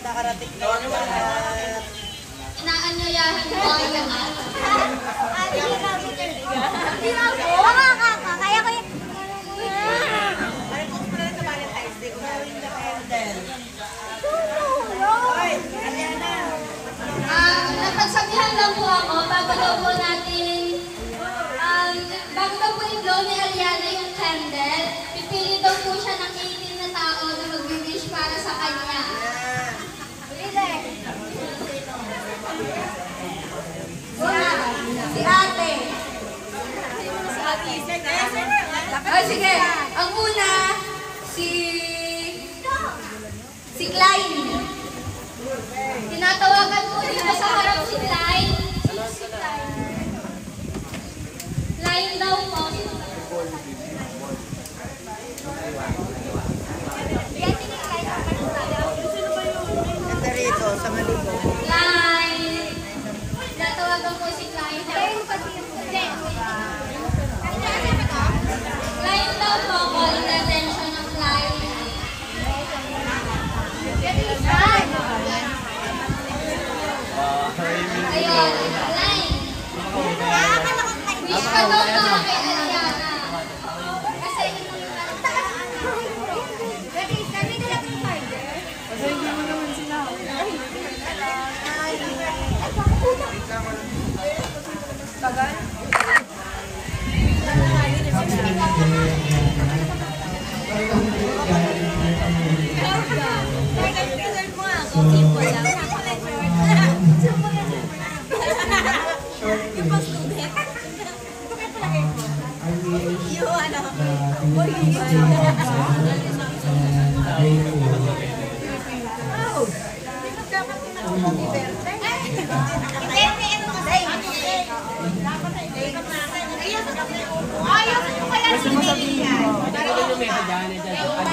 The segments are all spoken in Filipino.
Nakarating na yung lahat. Inaanyayahan mo ang lahat. Hindi na ako. Kaya ko yung... Ay, kung pala sa Valentine's Day, unawin na candle. Hoy, Ariana. Napagsabihan lang po ako bago daw po natin, bago daw po i-blow ni Ariana yung candle, pipili daw po siya ng 18 na tao na mag-wish para sa kanya. Si ate. Ay, sige. Ang una, si Klein. Tinatawagan po dito sa harap si Klein. Si Klein. Klein daw po. Ito rito, sa Maligo. Klein. Tinatawagan po si Klein. Klein daw po. Calling the attention ng Klein. Ayun, Klein. Wish ka daw na kay Ariana. Kasi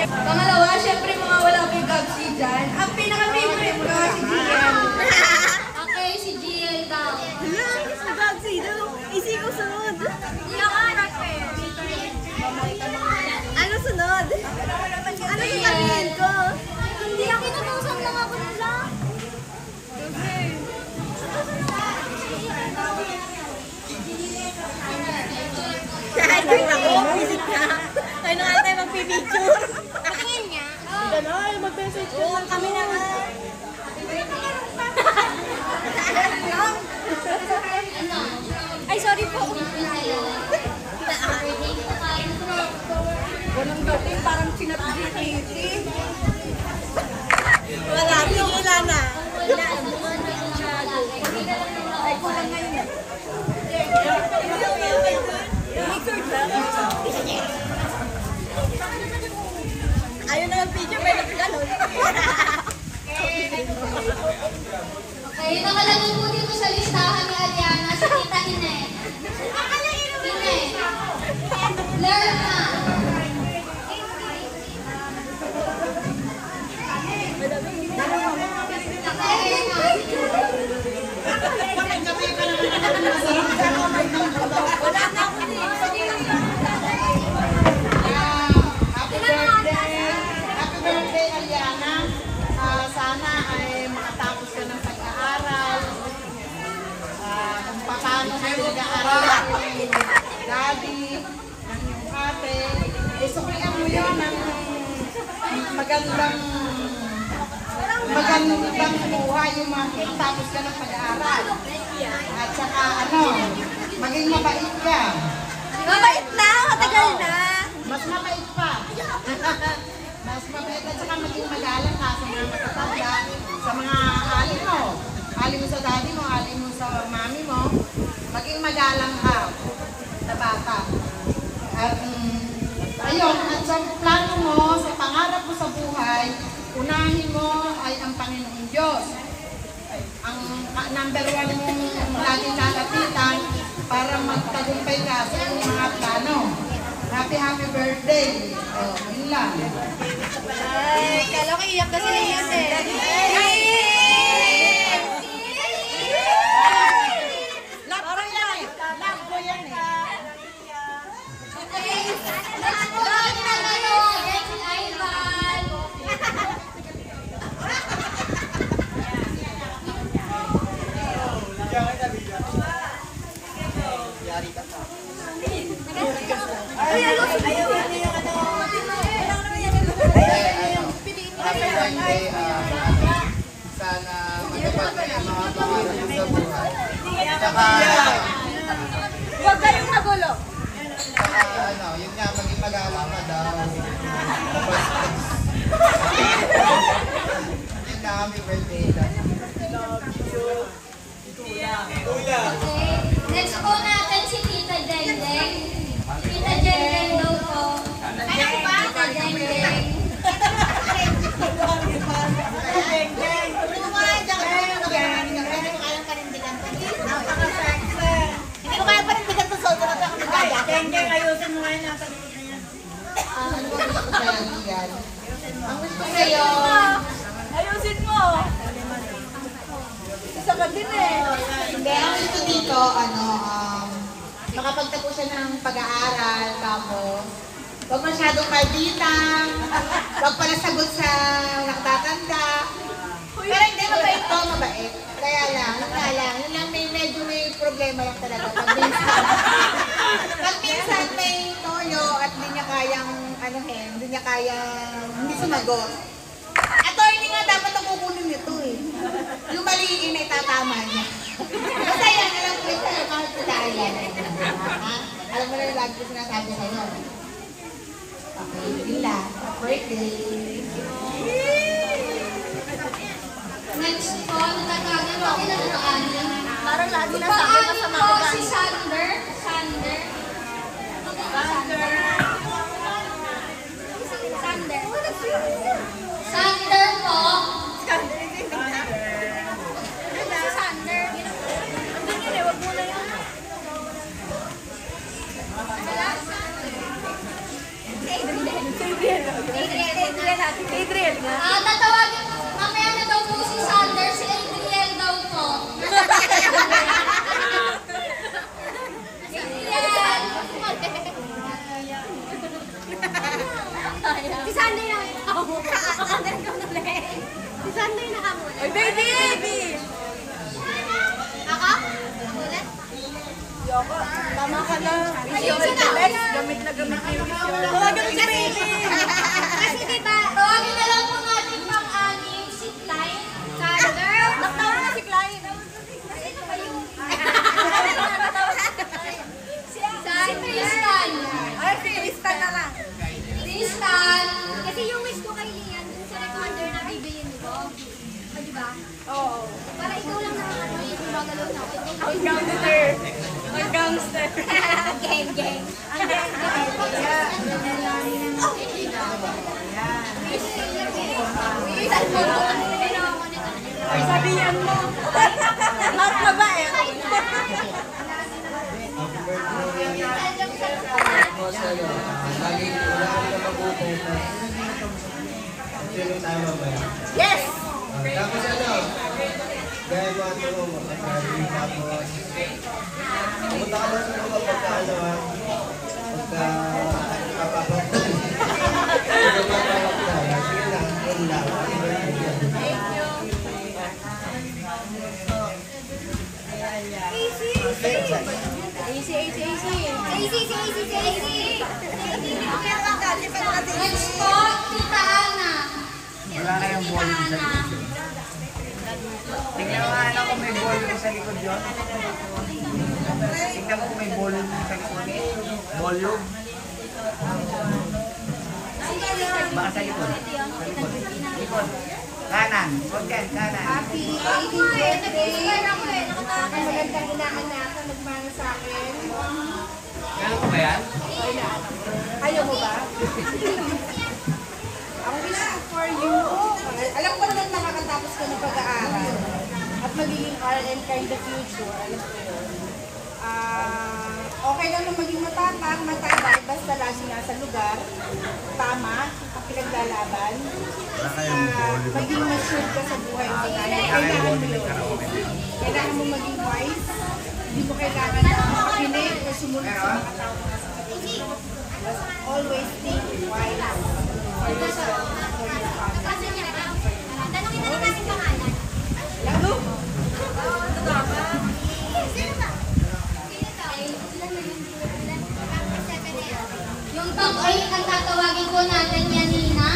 pangalawa, syempre mga wala kay Gabsi dyan. Ang pinaka-favorite ko, si GL. Okay, si GL daw. Si Gabsi daw. Isi ko sunod. Ano sunod? Ano sasabihin ko? Hindi ako kinutusan lang ako nila. Kahit yung ako, visit na. Tayo na nga tayo magpipicture. Tingin niya. Ay, mag-message ka lang. Kami na nga. Ay, sorry po. Walang dating, parang sinapigiti. Wala, pigilan na. Ay, kulang ngayon eh. Ayaw na mag-video, may nagkagalon. Okay, nakalagay po dito sa listahan ni Ariana si Tita Ine. Ine. Lerma. Wala na ako din. Happy birthday, Ariana. Sana ay makatapos ka ng pag-aaral. Kung paano na nag-aaral yung daddy, ng iyong ate. Suklian mo yun ng magandang buhay yung makatapos ka ng pag-aaral. At saka maging mabait ka. Mabait na, matagal na. Mas mabait pa. Mas mabait at saka maging magalang ka sa mga matatanda, sa mga ali mo. Ali mo sa daddy mo, ali mo sa mami mo. Maging magalang ka sa bata. At ayun, at sa plano mo, sa pangarap mo sa buhay, unahin mo ay ang Panginoon Diyos. Ang number 1 mong laging lalapitan para magtagumpay ka sa iyong mga plano. Happy birthday. Yun lang. Ay, kala ko iyak kasi na yun eh. sana matupad mo yung mga pangarap mo sa buhay. Tsaka, Huwag kayong magulo. tsaka ano, yun nga, maging mag-aawang ka daw. Tapos, yun na, happy birthday lang. Okay. Next po natin si Tita Jeng. Tita Jeng daw po. Ano ba? Tita Jeng. Hindi ko kaya panindigan to sa na ako nagkaya. Keng, ayusin mo ngayon nasa Ano ba gusto ko sa'yo, Ian? Ang gusto ko sa'yo, Ayusin mo. Isa ka din eh. hindi, ang gusto dito, ano, makapagtapos siya ng pag-aaral, tapos, huwag masyadong malditang, huwag pala sagot sa nakatatanda. Pero hindi, mabait to, mabait. Kaya lang, yun lang, medyo may problema lang talaga. Pag minsan may toyo at hindi niya kayang, hindi sumagot. Attorney nga dapat ang kukunin nito eh. Yung maliin na itatama niya. Basta yan, alam ko ito, kahit sa yan. Alam mo na yung lagi ko sinasabi sa'yo. Okay, yun lang. Birthday. Next po, natatagan po kita ng Ani. Parang lagi na sabi Paani ka sa po mga si Sander. Sander. Sander po. Si Sander. Andun yun eh, wag mo na yun. Adriel nga. Tatawagin, mamaya na daw po si Sander, si Adriel daw po. Adriel! Si Sunday na ako. Sunday ka ulit. Si Sunday na ako. Oy, baby! Ako? Ako ulit? Yoko, tama ka na. Visual effects, gamit na gamit yung visual. Tawagan mo si baby! Kasi diba, tawagin na lang po natin pang-anim si Klein, Sander. Naktawa na si Klein. Sino ba yun? Si Tristan. Ay, si Tristan na lang. Tristan. Kasi yung wish ko kay Lian, dun sa recorder na bibilin ko. O, diba? Oo. Para ikaw lang na yung gumagalaw na ako. Ang gangster. Ang gangster. Gang, gang. Ang gang, ay, sabihan mo. Lahat na ba eh? Ako sa'yo, lagi wala ka na mag-focus. Sino tama ba yan? Yes! Tapos ano, gaya mo ato mo, makasali, tapos, pumunta ka lang sa mga pagka ano ha, pagka kapapap. Pagka kapapap na, sige lang, yun lang. Next po, Tita Ana. Wala na yung ball sa likod. Tingnan mo nga ano kung may ball sa likod yun. Tingnan mo kung may ball sa likod. Volume. Baka sa likod. Sa likod. Likod. Kanan. Konten, kanan. Happy 18th birthday. Magandang inaanak nagmana sa akin. Kailan ko ba yan? Ayaw mo ba? Ang wish ko for you, alam ko naman nakakatapos ka ng pag-aaral at magiging RN ka in the future, alam ko yun. Okay lang na maging matapang, matibay, basta lagi nasa lugar, tama, ang pinaglalaban. Maging mature ka sa buhay mo. Kailangan mo yun. Kailangan mo maging wise. Hindi mo kailangan na makinig o sumunod sa mga tao na nasa paligid mo. Always think wise for yourself, for your family. Tanungin na natin pangalan. Lalo? Yung pang-8 ang tatawagin po natin, Yanina.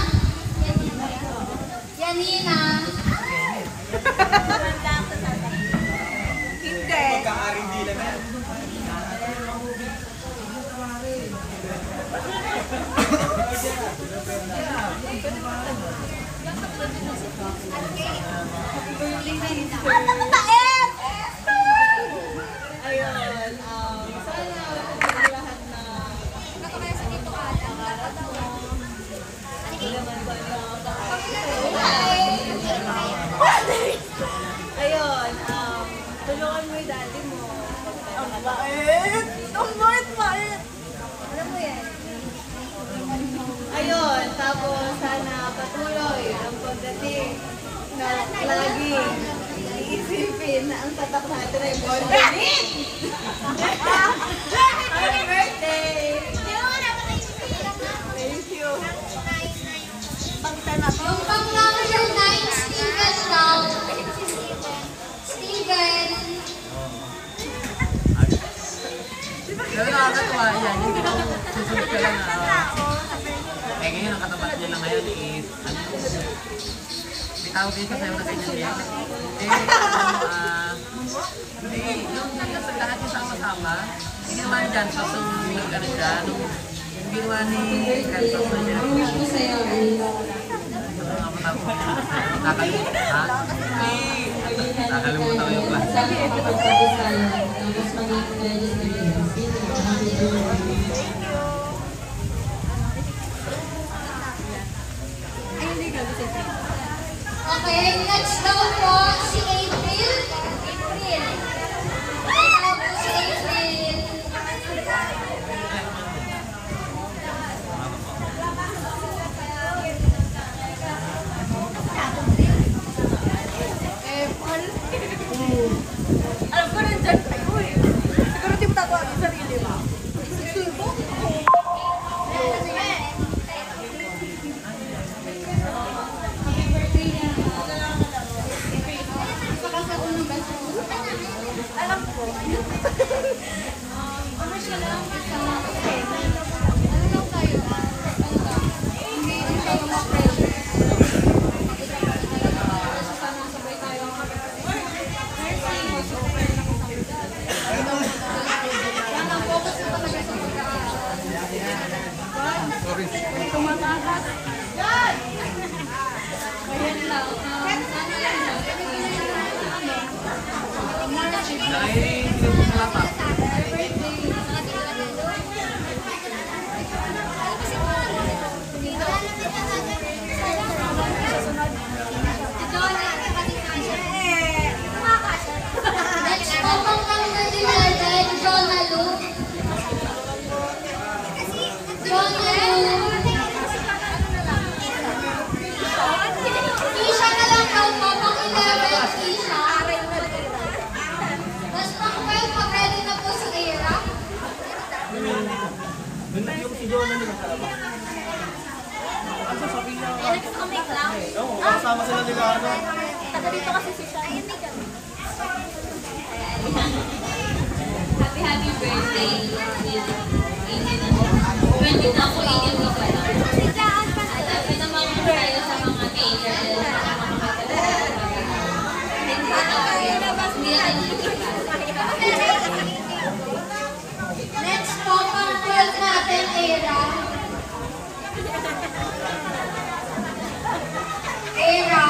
Yanina. Ayun, sana lahat na ayun, tulungan mo yung daddy mo. Ang bait! Ang bait! Alam mo yan. Ayun, tapos sana patuloy ang pagdating na lagi iisipin na ang tatak natin ay Bondanin! Happy birthday! Thank you. Yung pang number 9, Steven daw. Steven. Pero nakakatawa yan, hindi ko susunod ka lang na. Eh ngayon ang katapat niya lang ngayon is, ano, may tawag din siya sa'yo na ganyan yan. Hindi, yung sa lahat yung sama-sama, hindi naman dyan, so nag-ano siya, nung ginawa ni Kantos na siya. Wish ko sa'yo. Nakalimutan, ha? Nakalimutan ko yung class. Sabi ko kapag tayo, tapos maging okay, next daw po si April. April. Next daw po si April. Alam ko rin dyan kayo eh. Siguro di mo tatawa ang sarili mo. Alam ko. Ano siya lang? Ano lang tayo? Hindi siya ma-pressure. Sana sabay tayo. Sana focus na talaga sa pag-aaral. Tumatakas. Yan! Ayan lang. Sana yan lang. Dahil hindi mo malapa. Next po pang number 11, Jonah Lu. Jonah Lu. Isha na lang daw po, pang 11, Isha. Tapos pang 12, pag-ready na po si Era. Yung si Jonah nila sa labas. Oo, kasama sila nila ano. Happy birthday. 20 na po, 18 ko pa lang. Sabi naman po tayo sa mga angel. Next po, pang 12 natin, Era. Era.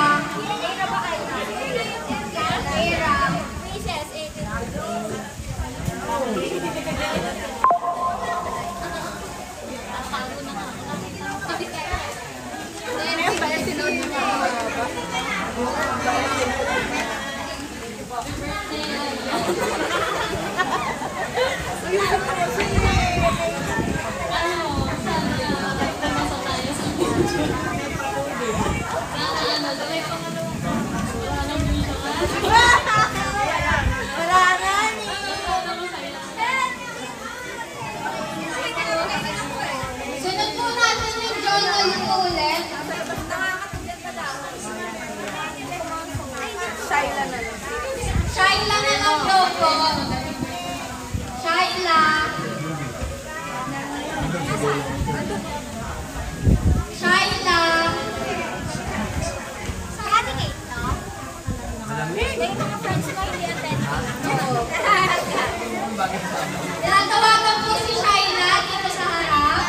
Era. Sunod po natin yung Jonah Lu ulit. Shaila na lang. Shaila na lang daw po. Shaila. Shaila. Sa ating eight, no? May mga friends mo hindi attend. Tinatawagan po si Shaila dito sa harap.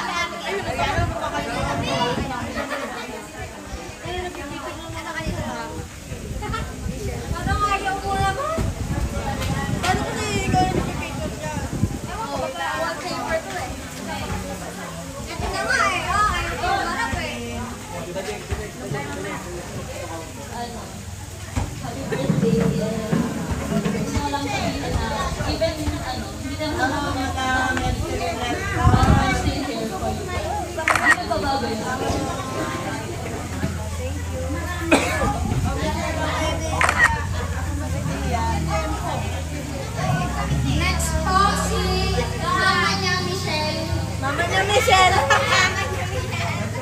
Michelle.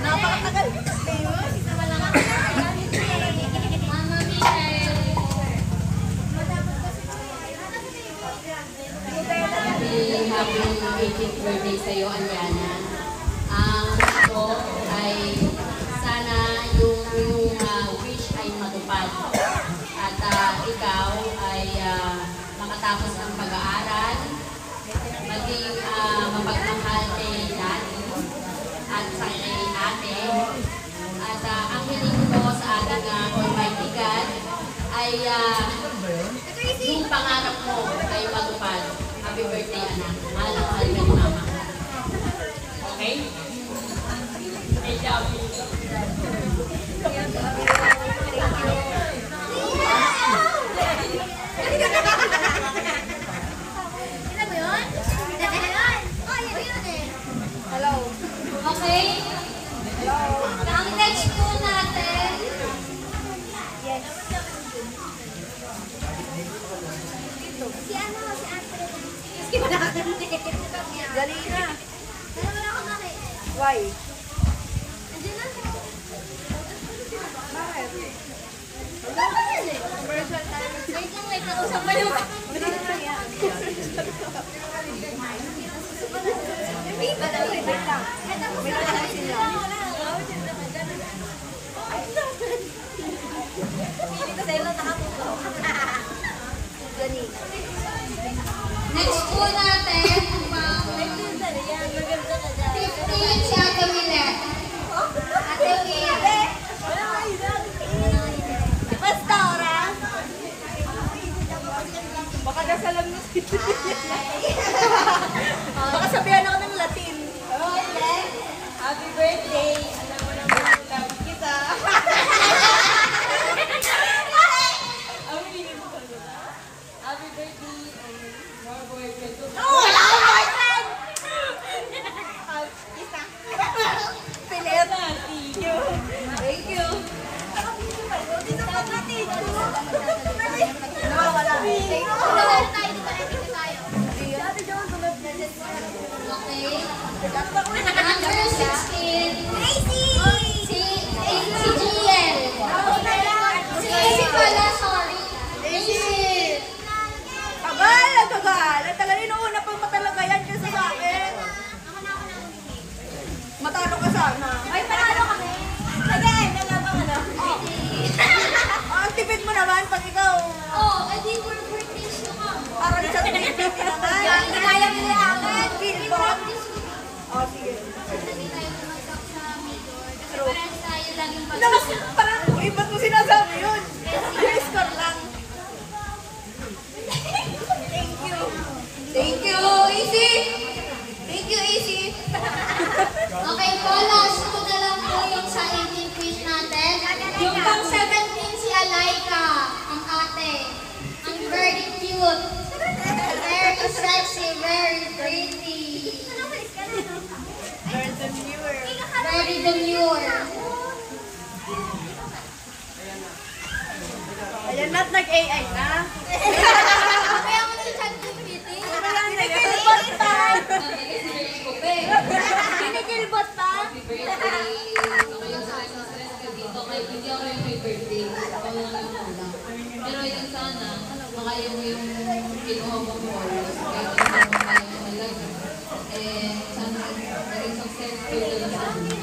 Napakatagal. Mama Michelle. Happy 18th birthday sa'yo, Aliana. Ang gusto ay sana yung wish ay matupad. At ikaw ay makatapos ng pag-aaral, maging mapagmahal kay daddy at sa kay ate. At ang hiling ko sa ating Almighty God ay yung pangarap mo ay matupad. Happy birthday, anak. Mahal na mahal ka ni mama. Okay? I love you. Hello. Okay? Ang next po natin, Yes. si Ate. Dali na. Why? Wait lang, kausap pa yung... Next po natin, 15 si Ate Milet. Ate Milet. Pastora. Baka nasalam na si Baka sabihan ako ng Latin. Happy birthday. Alam mo naman, love kita. Happy birthday. More boyfriend. Wala akong boyfriend! Isa. Pilit. Thank you. Thank you. Dito pa natin. Wala. Okay. Number 16. Si GL. Si Casey pala, sorry. Tagal. Ang tagal inuuna pang matalaga yan kasi sa akin. Matalo ka sana. Ay, panalo kami. Sige, nalabang ano. Ang tipid mo naman pag ikaw. Oh, edi for birthdays naman. Parang sa tipid naman. Hindi kaya mo yung akin. Billboard. Oh, sige. Hindi tayo tumagsak sa major. Kasi parang tayo laging Namas, parang, ba't mo sinasabi yun? Score lang. Thank you, Easy. Thank you, Easy. Okay po, last ko na lang po yung sa 18 quiz natin. Yung pang 17 si Alaika, ang ate. Ang very cute. Very sexy, very pretty. Very demure. Ayan, not nag-AI na. Kaya mo si ChatGPT. Pinigilbot pa. Pinigilbot pa. Happy birthday! Ako yung stress ka dito. Kahit hindi ako yung may birthday. Ako lang yung kulang. Pero yun sana, makaya mo yung kinuha mo oras. Kahit hindi mo kaya mo talaga. Sana maging successful ka sa amin.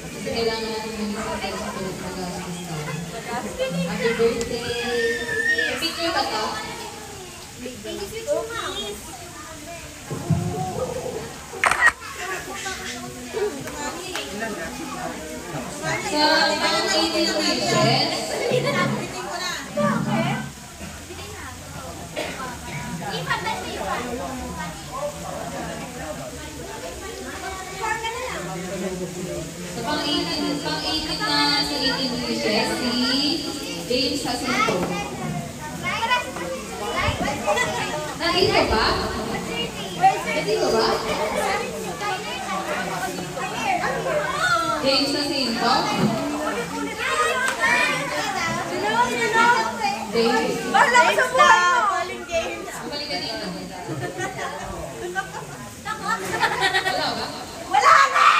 Kasi kailangan natin maging successful mag-gastos ka. Happy birthday! Picture ba to? Sa pang-18 wishes, sa pang-18 na sa 18 wishes, si James Jacinto. Nandito ba? Nandito ba? James Jacinto? James. Bahala ka sa buhay mo. Galing James. Balik ka dito. Takot. Wala ba? Wala na!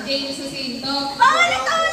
James Jacinto. Bawal ito!